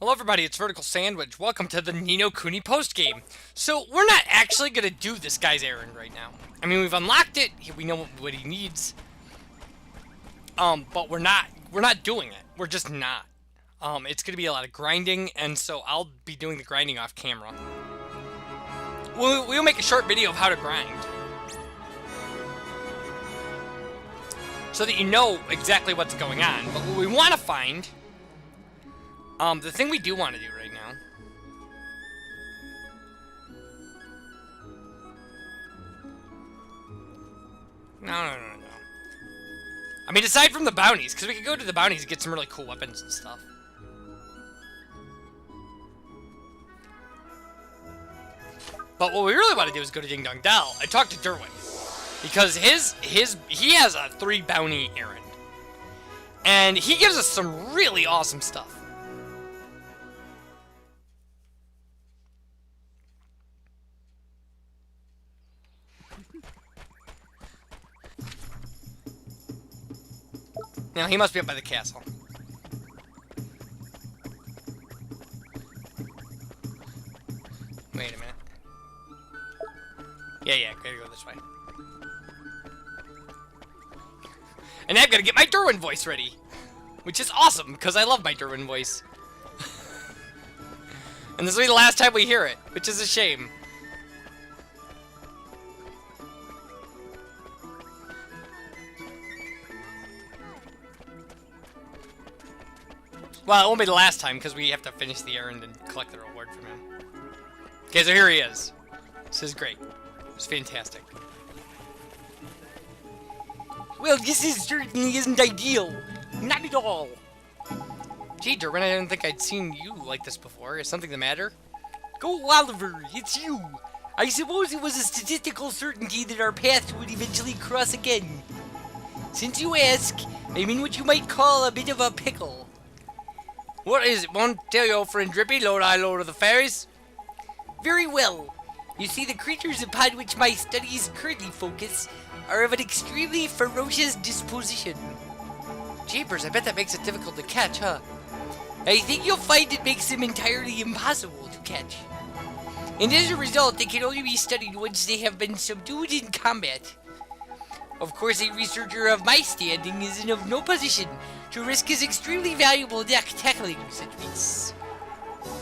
Hello everybody, it's VerticalSandwich. Welcome to the Nino Kuni postgame. So, we're not actually going to do this guy's errand right now. I mean, we've unlocked it, we know what he needs. But we're not doing it. We're just not. It's going to be a lot of grinding, and so I'll be doing the grinding off camera. We'll make a short video of how to grind. So that you know exactly what's going on. But what we want to find... the thing we do want to do right now... No. I mean, aside from the bounties, because we could go to the bounties and get some really cool weapons and stuff. But what we really want to do is go to Ding Dong Dell and talk to Derwin. Because he has a 3 bounty errand. And he gives us some really awesome stuff. Now, he must be up by the castle. Wait a minute. Yeah, gotta go this way. And I've got to get my Derwin voice ready. Which is awesome, because I love my Derwin voice. And this will be the last time we hear it, which is a shame. Well, it won't be the last time, because we have to finish the errand and collect the reward from him. Okay, so here he is. This is great. It's fantastic. Well, this certainly isn't ideal. Not at all. Gee, Derwin, I didn't think I'd seen you like this before. Is something the matter? Go, Oliver, it's you. I suppose it was a statistical certainty that our paths would eventually cross again. Since you ask, I'm in what you might call a bit of a pickle. What is it? Won't tell your friend Drippy, Lord Lord of the Fairies? Very well. You see, the creatures upon which my studies currently focus are of an extremely ferocious disposition. Jeepers, I bet that makes it difficult to catch, huh? I think you'll find it makes them entirely impossible to catch. And as a result, they can only be studied once they have been subdued in combat. Of course, a researcher of my standing is in of no position to risk his extremely valuable deck tackling such beasts.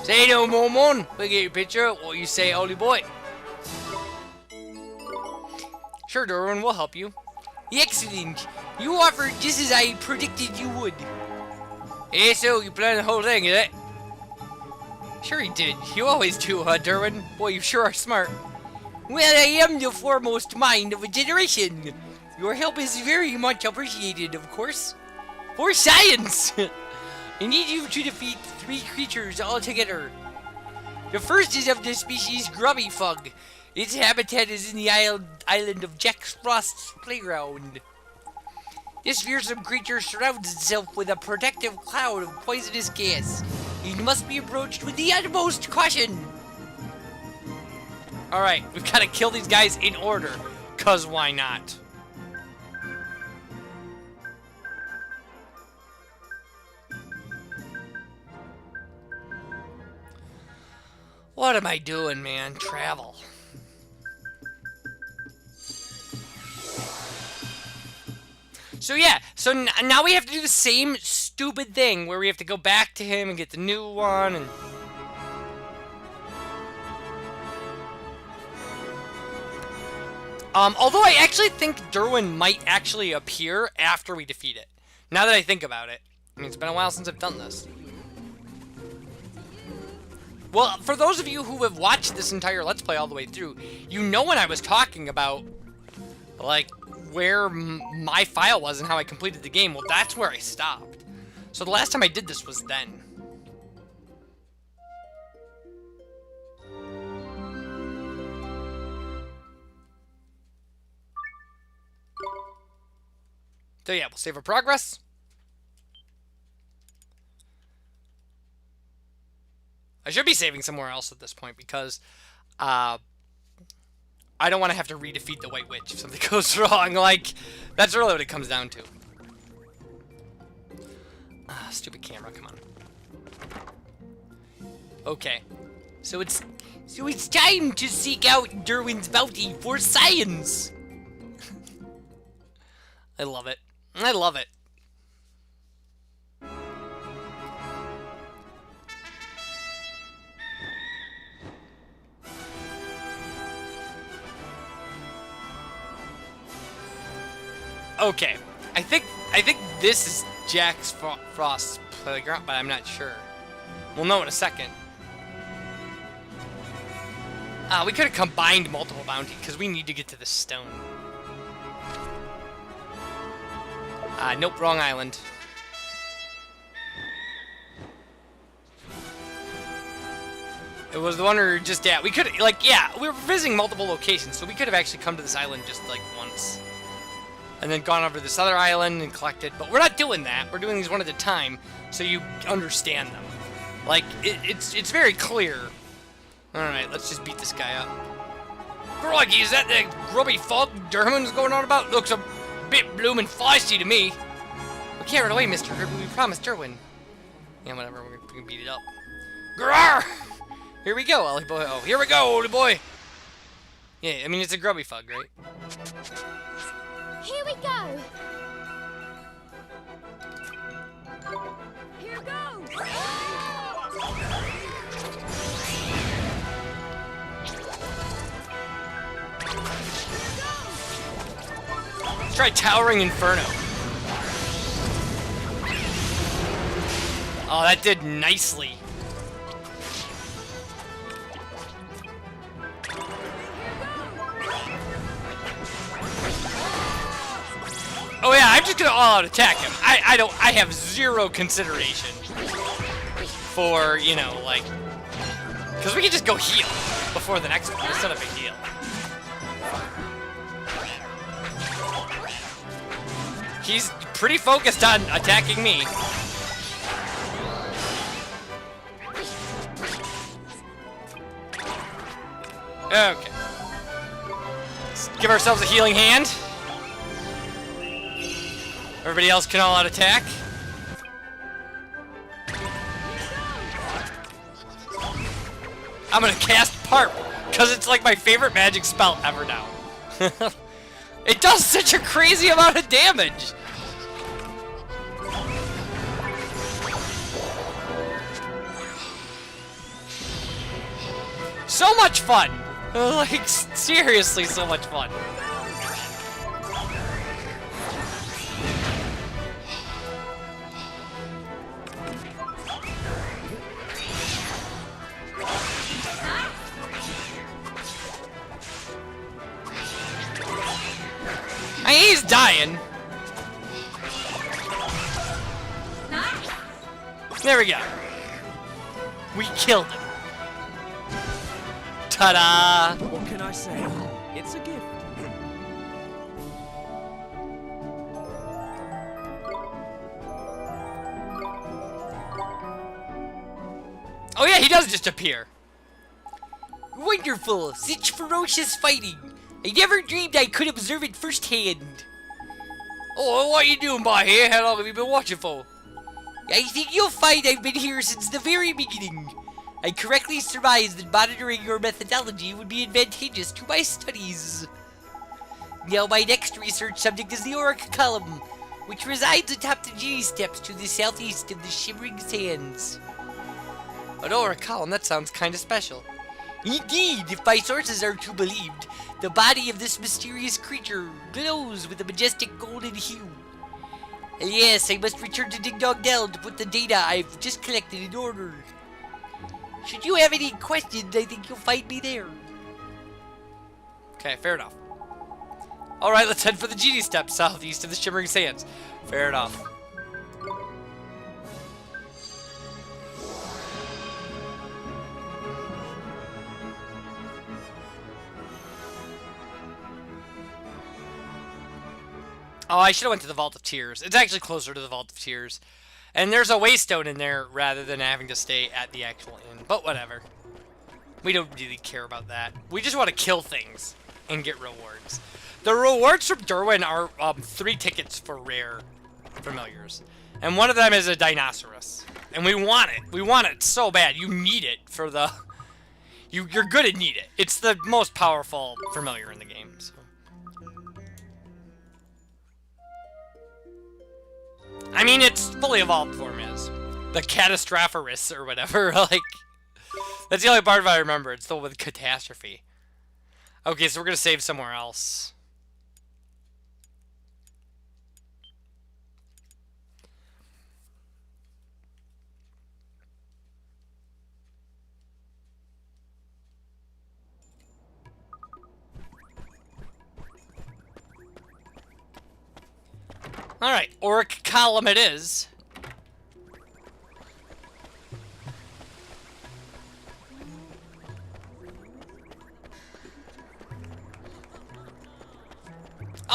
Say no more, mon. We'll get your picture. What you say, Ollie boy? Sure, Derwin, we'll help you. Excellent. You offered just as I predicted you would. Eh, so you planned the whole thing, is it? Sure he did. You always do, huh, Derwin? Boy, you sure are smart. Well, I am the foremost mind of a generation. Your help is very much appreciated, of course. For science! I need you to defeat 3 creatures altogether. The first is of the species Grubby Fug. Its habitat is in the island of Jack Frost's playground. This fearsome creature surrounds itself with a protective cloud of poisonous gas. It must be approached with the utmost caution. Alright, we've got to kill these guys in order. 'Cause why not? What am I doing, man? Travel. So yeah, so now we have to do the same stupid thing where we have to go back to him and get the new one and... although I actually think Derwin might actually appear after we defeat it. Now that I think about it. I mean, it's been a while since I've done this. Well, for those of you who have watched this entire Let's Play all the way through, you know when I was talking about, like, where my file was and how I completed the game. Well, that's where I stopped. So the last time I did this was then. So yeah, we'll save our progress. I should be saving somewhere else at this point because I don't want to have to re-defeat the White Witch if something goes wrong. Like, that's really what it comes down to. Stupid camera, come on. Okay. So it's time to seek out Derwin's bounty for science. I love it. I love it. Okay. I think this is Jack's Frost's playground, but I'm not sure. We'll know in a second. We could have combined multiple bounty because we need to get to the stone. Nope, wrong island. It was the one we were just at. We could, like, yeah, we were visiting multiple locations, so we could have actually come to this island just, like, once. And then gone over to this other island and collected. But we're not doing that. We're doing these one at a time, so you understand them. Like, it's very clear. Alright, let's just beat this guy up. Groggy, is that the grubby fog Derwin's going on about? Looks a bit bloomin' feisty to me. We can't run away, Mr. Derwin. We promised Derwin. Yeah, whatever. We're gonna beat it up. Grrr! Here we go, Ollie boy. Oh, here we go, Ollie boy. Yeah, I mean, it's a grubby fog, right? Here we go. Here goes. Let's try Towering Inferno. Oh, that did nicely. Oh yeah, I'm just gonna all-out attack him. I have zero consideration for, you know, like, because we can just go heal before the next one. It's not a big deal. He's pretty focused on attacking me. Okay. Let's give ourselves a healing hand. Everybody else can all out attack. I'm gonna cast Parp, because it's like my favorite magic spell ever now. It does such a crazy amount of damage! So much fun! Like, seriously, so much fun. He's dying. There we go. We killed him. Ta-da! What can I say? It's a gift. Oh yeah, he does just appear. Wonderful! Such ferocious fighting! I never dreamed I could observe it firsthand. Oh, what are you doing by here? How long have you been watching for? I think you'll find I've been here since the very beginning. I correctly surmised that monitoring your methodology would be advantageous to my studies. Now my next research subject is the Auric Column, which resides atop the G steps to the southeast of the Shimmering Sands. An Auric Column? That sounds kinda special. Indeed, if my sources are to be believed, the body of this mysterious creature glows with a majestic golden hue. And yes, I must return to Ding Dong Dell to put the data I've just collected in order. Should you have any questions, I think you'll find me there. Okay, fair enough. Alright, let's head for the Genie Steps southeast of the Shimmering Sands. Fair enough. Oh, I should have went to the Vault of Tears. It's actually closer to the Vault of Tears. And there's a waystone in there rather than having to stay at the actual inn. But whatever. We don't really care about that. We just want to kill things and get rewards. The rewards from Derwin are 3 tickets for rare familiars. And one of them is a Dinosaurus. and we want it. We want it so bad. You need it for the... You're gonna need it. It's the most powerful familiar in the game, so... I mean, its fully evolved form is. The Catastropherus or whatever, like... That's the only part of it I remember. It's the one with catastrophe. Okay, so we're gonna save somewhere else. Alright, Auric Column it is.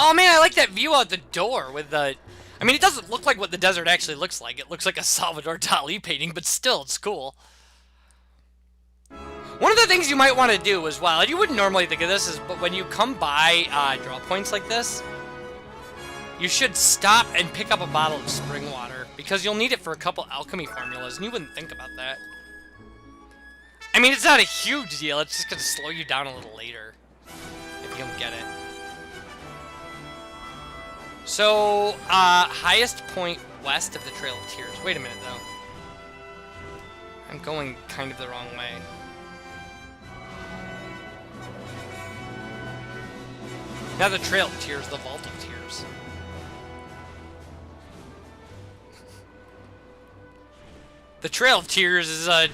Oh man, I like that view out the door with the... I mean, it doesn't look like what the desert actually looks like. It looks like a Salvador Dali painting, but still, it's cool. One of the things you might want to do as well, and you wouldn't normally think of this, is but when you come by draw points like this, you should stop and pick up a bottle of spring water, because you'll need it for a couple alchemy formulas, and you wouldn't think about that. I mean, it's not a huge deal, it's just going to slow you down a little later, if you don't get it. So, highest point west of the Trail of Tears. Wait a minute, though. I'm going kind of the wrong way. Not the Trail of Tears, the Vault of Tears. The Trail of Tears is a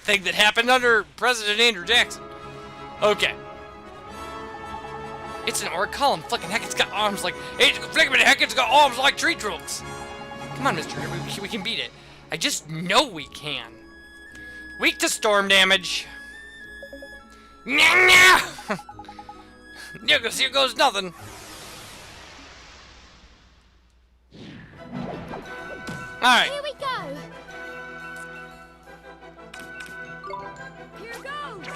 thing that happened under President Andrew Jackson. Okay. It's an Auric Column. Flicking heck, it's got arms like... Hey, flicking heck, it's got arms like tree trunks. Come on, mister. We can beat it. I just know we can. Weak to storm damage. Nya! Here goes nothing. Alright. Here we go. Here goes.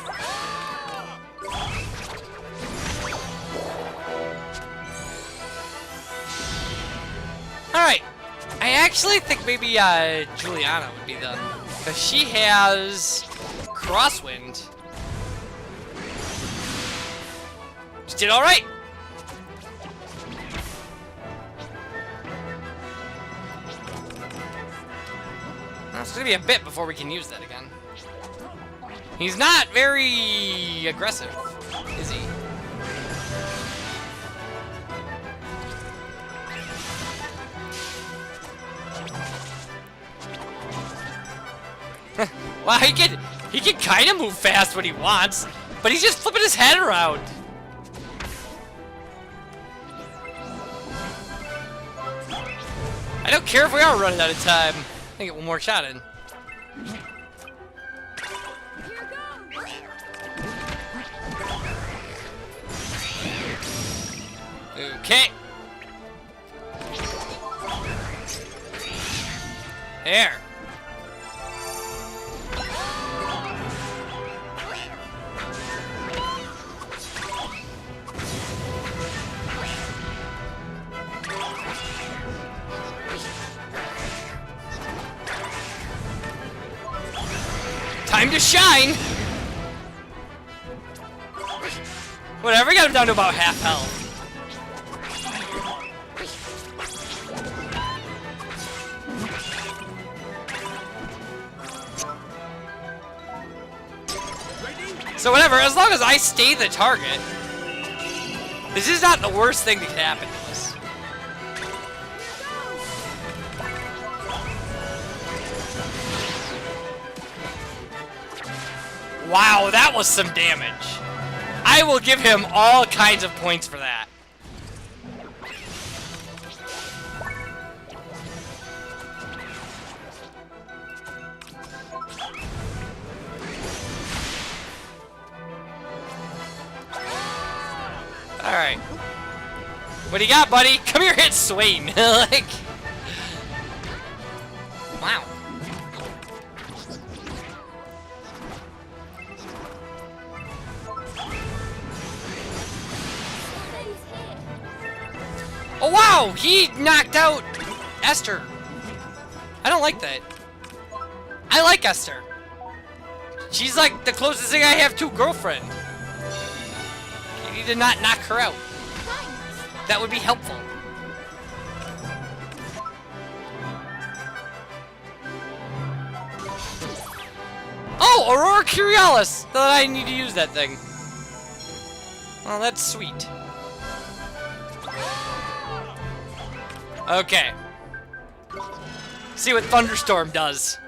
Alright. I actually think maybe Juliana would be the... Because she has Crosswind. She did alright. It's gonna be a bit before we can use that again. He's not very aggressive, is he? Well, he can kind of move fast when he wants, but he's just flipping his head around. I don't care if we are running out of time. I can get one more shot in. Okay. There. Time to shine! Whatever, got him down to about half health. So whatever, as long as I stay the target, this is not the worst thing that could happen to us. Wow, that was some damage. I will give him all kinds of points for that. Alright. What do you got, buddy? Come here, hit Swain. Like... Wow. Oh wow! He knocked out Esther. I don't like that. I like Esther. She's like the closest thing I have to a girlfriend. You need to not knock her out. That would be helpful. Oh, Aurora Curialis! Thought I need to use that thing. Well, that's sweet. Okay. See what Thunderstorm does.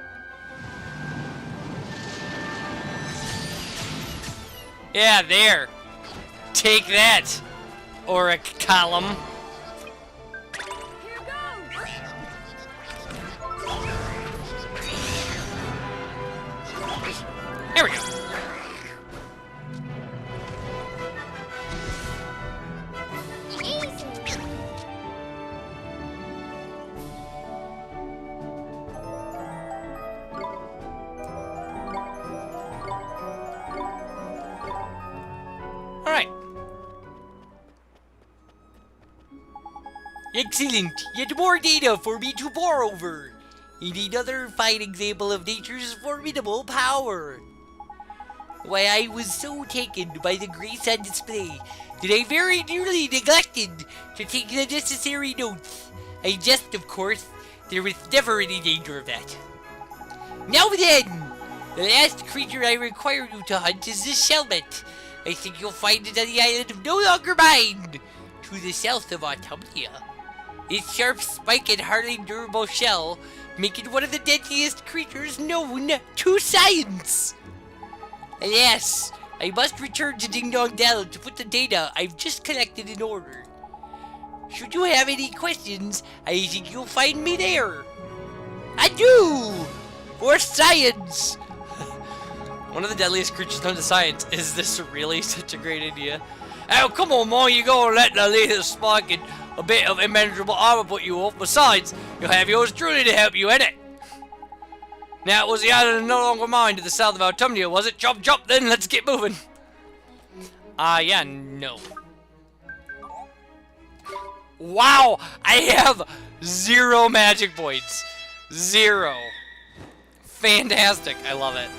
Yeah, there. Take that, Auric Column. Here goes. There we go. Alright. Excellent! Yet more data for me to pore over! And another fine example of nature's formidable power! Why, I was so taken by the grace on display that I very nearly neglected to take the necessary notes. I jest, of course. There was never any danger of that. Now then! The last creature I require you to hunt is the Shelmet. I think you'll find it on the island of No Longer Mind, to the south of Autumnia. Its sharp spike and hardly durable shell make it one of the deadliest creatures known to science. Alas, I must return to Ding Dong Dell to put the data I've just collected in order. Should you have any questions, I think you'll find me there. Adieu! For science! One of the deadliest creatures known to science. Is this really such a great idea? Oh, come on, Mom, you gonna let the latest spike and a bit of immeasurable armor put you off. Besides, you'll have yours truly to help you in it. Now, it was the island of No Longer Mind to the south of Autumnia, was it? Jump, jump, then let's get moving. Yeah, no. Wow, I have 0 magic points. 0. Fantastic, I love it.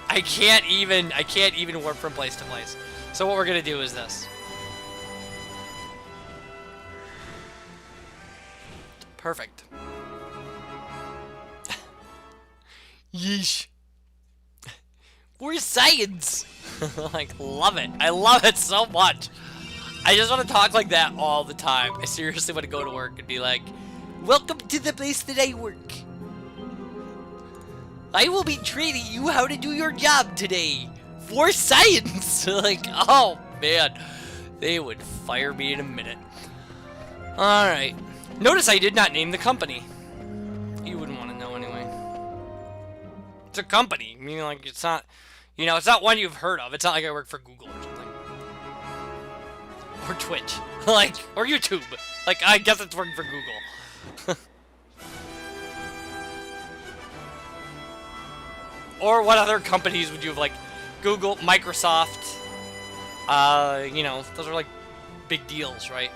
I can't even warp from place to place. So what we're gonna do is this. Perfect. Yeesh. We're science! Like, love it. I love it so much. I just want to talk like that all the time. I seriously want to go to work and be like, welcome to the place that I work. I will be training you how to do your job today. For science! Like, oh, man. They would fire me in a minute. Alright. Notice I did not name the company. You wouldn't want to know anyway. It's a company. I mean, like, it's not... You know, it's not one you've heard of. It's not like I work for Google or something. Or Twitch. Like, or YouTube. Like, I guess it's working for Google. Or what other companies would you have, like, Google, Microsoft? You know, those are, like, big deals, right?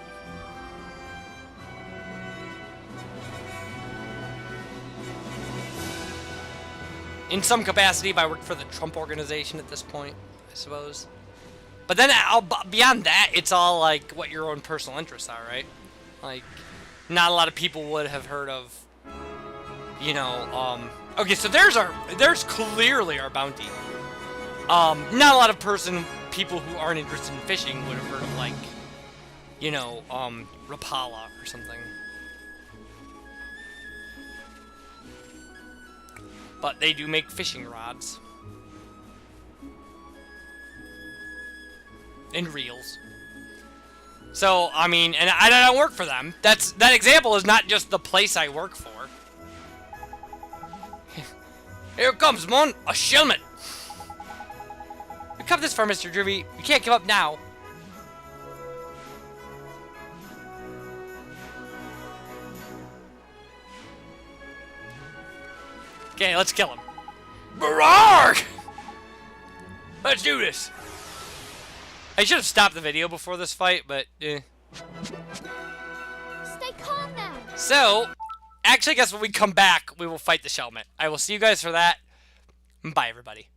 In some capacity, if I worked for the Trump organization at this point, I suppose. But then, beyond that, it's all, like, what your own personal interests are, right? Like, not a lot of people would have heard of, you know, okay, so there's clearly our bounty. Not a lot of people who aren't interested in fishing would have heard of, like, you know, Rapala or something. But they do make fishing rods. And reels. So, I mean, and I don't work for them. That example is not just the place I work for. Here comes, Mon! A shillman! You come this far, Mr. Drivy. You can't give up now. Okay, let's kill him. Bararg! Let's do this. I should have stopped the video before this fight, but Stay calm now. So, Actually, I guess when we come back, we will fight the Shellmet. I will see you guys for that. Bye, everybody.